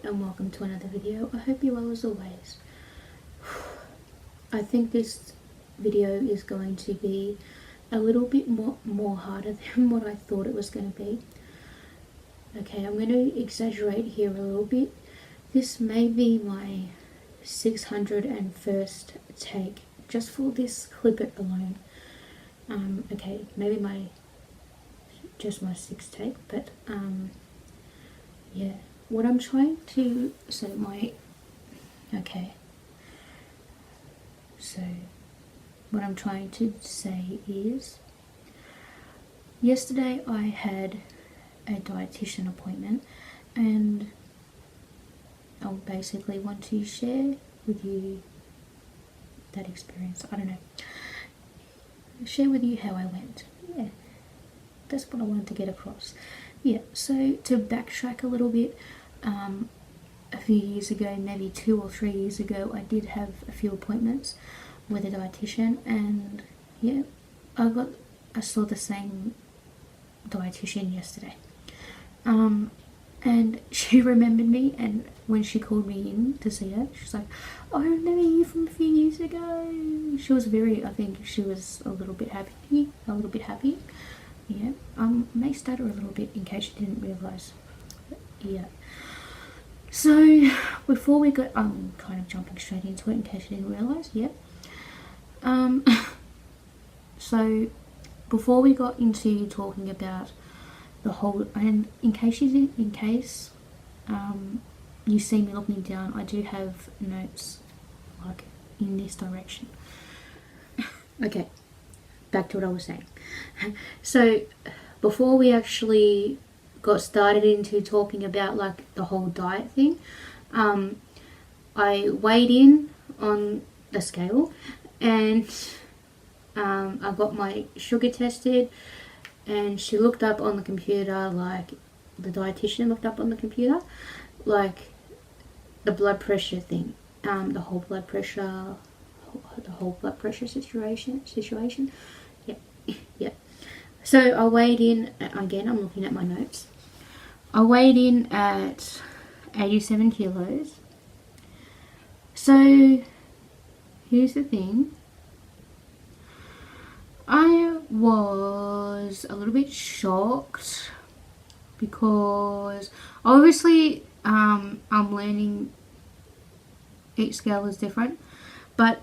and welcome to another video. I hope you're well as always. I think this video is going to be a little bit more harder than what I thought it was going to be. Okay, I'm going to exaggerate here a little bit. This may be my 601st take just for this clip it alone. Okay, maybe just my 6th take, but yeah. What I'm trying to what I'm trying to say is, yesterday I had a dietitian appointment, and I basically want to share with you that experience. I don't know. Share with you how I went. Yeah, that's what I wanted to get across. Yeah, so to backtrack a little bit, a few years ago, maybe 2 or 3 years ago, I did have a few appointments with a dietitian, and yeah, I saw the same dietitian yesterday. And she remembered me, and when she called me in to see her, she's like, "Oh, I remember you from a few years ago." She was I think she was a little bit happy. Yeah, may stutter a little bit in case you didn't realise. Yeah. So before we go, I'm kind of jumping straight into it in case you didn't realise. Yeah. So before we got into talking about the whole, and in case you see me looking down, I do have notes like in this direction. Okay, back to what I was saying. So before we actually got started into talking about like the whole diet thing, I weighed in on the scale, and I got my sugar tested, and she looked up on the computer, like the dietitian looked up on the computer, like the blood pressure thing, the whole blood pressure situation. Yeah. So I weighed in, again, I'm looking at my notes. I weighed in at 87 kilos. So here's the thing. I was a little bit shocked because obviously I'm learning each scale is different, but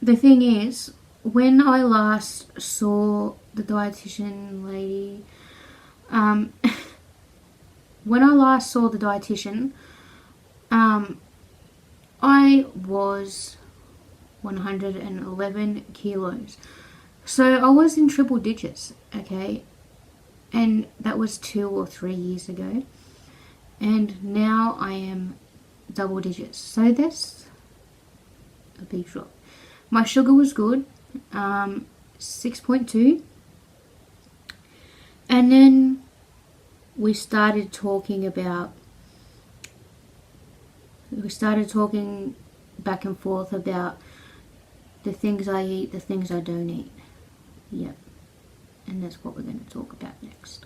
the thing is, when I last saw the dietitian lady, I was 111 kilos. So I was in triple digits, okay? And that was 2 or 3 years ago. And now I am double digits. So that's a big drop. My sugar was good, 6.2. And then we started talking back and forth about the things I eat, the things I don't eat. Yep. And that's what we're going to talk about next.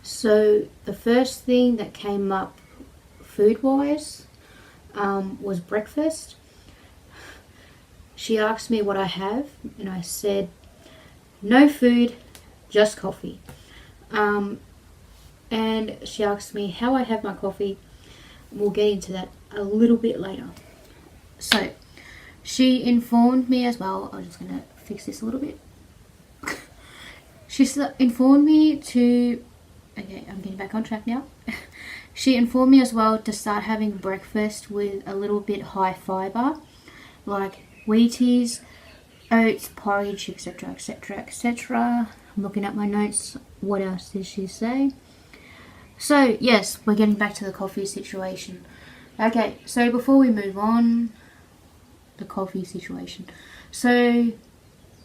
So the first thing that came up food-wise was breakfast. She asked me what I have, and I said, no food, just coffee. And she asked me how I have my coffee. We'll get into that a little bit later. So she informed me as well. I'm just going to fix this a little bit. She informed me to... Okay, I'm getting back on track now. She informed me as well to start having breakfast with a little bit high fibre, like Wheaties, oats, porridge, etc, etc, etc. I'm looking at my notes. What else did she say? So yes, we're getting back to the coffee situation. Okay, so before we move on, the coffee situation. So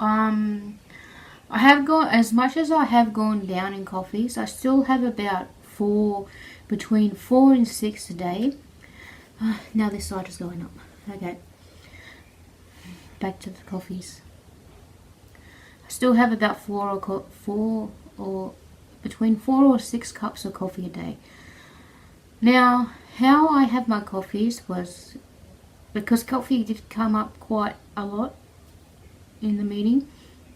I have gone, as much as I have gone down in coffees, I still have about between 4 and 6 a day. Now this side is going up. Okay, back to the coffees. I still have about between 4 or 6 cups of coffee a day. Now, how I have my coffees was, because coffee did come up quite a lot in the meeting,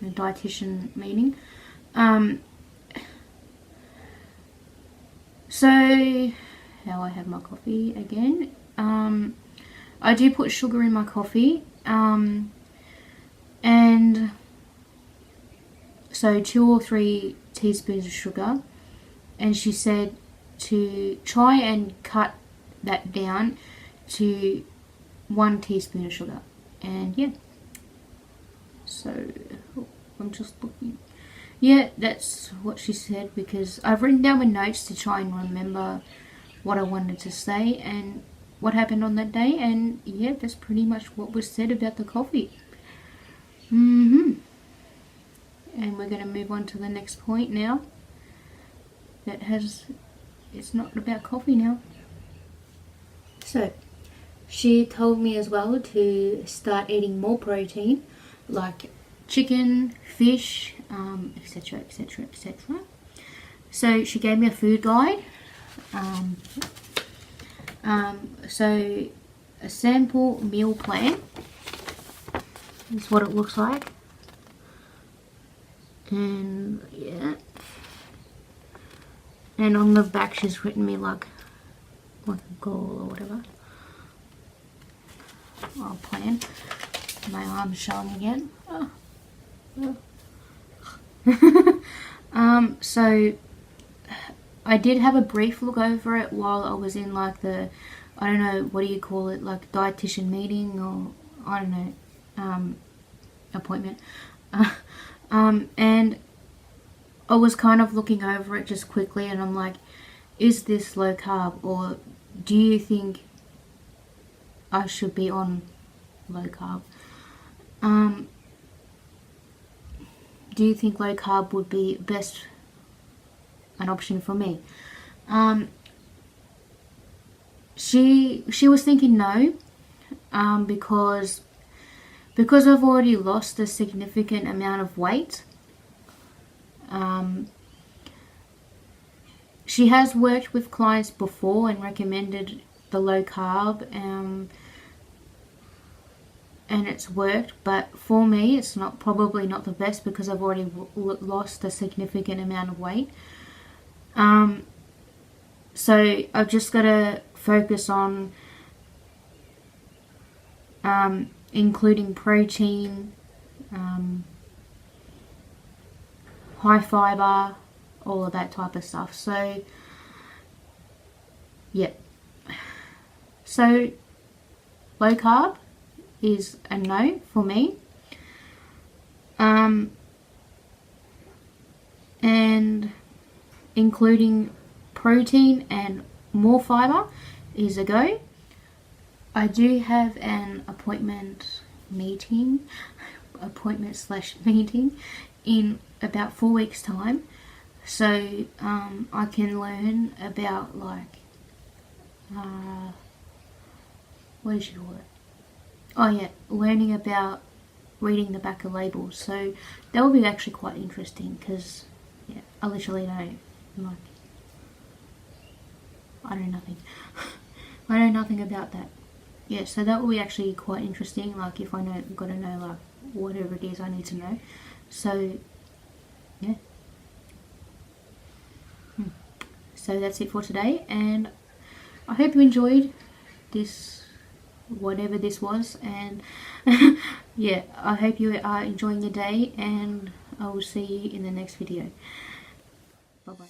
the dietitian meeting. So, how I have my coffee again. I do put sugar in my coffee. And so 2 or 3 teaspoons of sugar. And she said to try and cut that down to 1 teaspoon of sugar. And yeah. So, I'm just looking. Yeah, that's what she said, because I've written down my notes to try and remember what I wanted to say and what happened on that day. And yeah, that's pretty much what was said about the coffee. And we're going to move on to the next point now. It's not about coffee now. So, she told me as well to start eating more protein, like chicken, fish, etc, etc, etc. So she gave me a food guide. So a sample meal plan is what it looks like. And yeah. And on the back she's written me like a goal or whatever. I'll plan. My arm's showing again. So I did have a brief look over it while I was in like the, I don't know, what do you call it, like dietitian meeting, or I don't know, appointment. And I was kind of looking over it just quickly, and I'm like, is this low carb, or do you think I should be on low carb? Do you think low carb would be best an option for me? She was thinking no, because I've already lost a significant amount of weight. She has worked with clients before and recommended the low carb, and it's worked, but for me it's probably not the best, because I've already lost a significant amount of weight. So I've just got to focus on including protein, high fiber, all of that type of stuff. So yeah, so low carb is a no for me. And including protein and more fiber is a go. I do have an appointment meeting in about 4 weeks time, so I can learn about like what did you call it? Oh yeah, learning about reading the back of labels. So that will be actually quite interesting, because yeah, I literally know, like, I know nothing. I know nothing about that. Yeah, so that will be actually quite interesting, like if I got to know like whatever it is I need to know. So yeah. So that's it for today, and I hope you enjoyed this, whatever this was, and yeah, I hope you are enjoying your day, and I will see you in the next video. Bye bye.